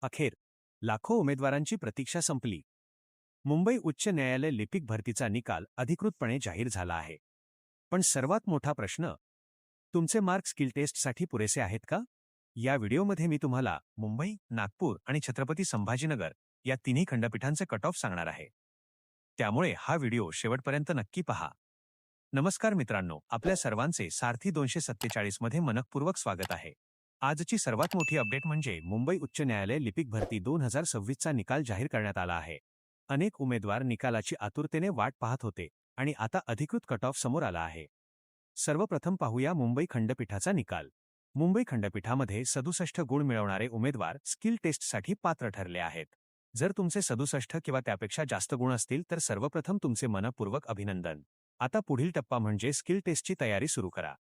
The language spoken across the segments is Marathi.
अखेर लाखो उमेदवारांची प्रतीक्षा संपली. मुंबई उच्च न्यायालय लिपिक भरतीचा निकाल अधिकृतपणे जाहीर झाला आहे. पण सर्वात मोठा प्रश्न, तुमचे मार्क स्किल टेस्टसाठी पुरेसे आहेत का? या व्हिडिओमध्ये मी तुम्हाला मुंबई, नागपूर आणि छत्रपती संभाजीनगर या तिन्ही खंडपीठांचे कट ऑफ सांगणार आहे. त्यामुळे हा व्हिडिओ शेवटपर्यंत नक्की पहा. नमस्कार मित्रांनो, आपल्या सर्वांचे सारथी 247 मध्ये मनपूर्वक स्वागत आहे. आजची सर्वात मोठी अपडेट म्हणजे मुंबई उच्च न्यायालय लिपिक भरती 2026 चा निकाल जाहीर करण्यात आला आहे. अनेक उमेदवार निकालाची आतुरतेने वाट पाहत होते आणि आता अधिकृत कट ऑफ समोर आला आहे. सर्वप्रथम पाहूया मुंबई खंडपीठाचा निकाल. मुंबई खंडपीठामध्ये 67 गुण मिळवणारे उमेदवार स्किल टेस्टसाठी पात्र ठरले आहेत. जर तुमचे 67 किंवा त्यापेक्षा जास्त गुण असतील तर सर्वप्रथम तुमचे मनपूर्वक अभिनंदन. आता पुढील टप्पा म्हणजे स्किल टेस्टची तयारी सुरू करा.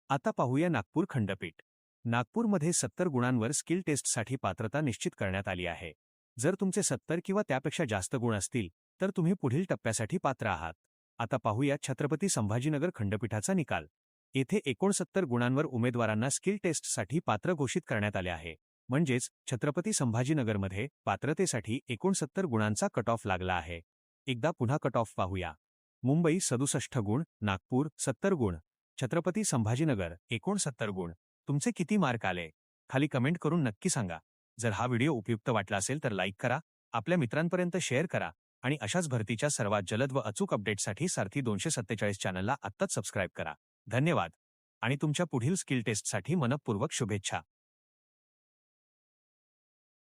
आता पाहूया नागपूर खंडपीठ. नागपूरमध्ये 70 गुणांवर स्किल टेस्टसाठी पात्रता निश्चित करण्यात आली आहे. जर तुमचे 70 किंवा त्यापेक्षा जास्त गुण असतील तर तुम्ही पुढील टप्प्यासाठी पात्र आहात. आता पाहूया छत्रपती संभाजीनगर खंडपीठाचा निकाल. येथे 69 गुणांवर उमेदवारांना स्किल टेस्टसाठी पात्र घोषित करण्यात आले आहे. म्हणजेच छत्रपती संभाजीनगरमध्ये पात्रतेसाठी 69 गुणांचा कट ऑफ लागला आहे. एकदा पुन्हा कट ऑफ पाहूया. मुंबई 67 गुण, नागपूर 70 गुण, छत्रपती संभाजीनगर 69 गुण. तुमचे किती मार्क आले? खाली कमेंट करून नक्की सांगा. जर हा व्हिडिओ उपयुक्त वाटला असेल तर लाईक करा, आपल्या मित्रांपर्यंत शेअर करा आणि अशाच भरतीच्या सर्वात जलद व अचूक अपडेटसाठी सारथी 247 चॅनलला आत्ताच सबस्क्राईब करा. धन्यवाद आणि तुमच्या पुढील स्किल टेस्टसाठी मनपूर्वक शुभेच्छा.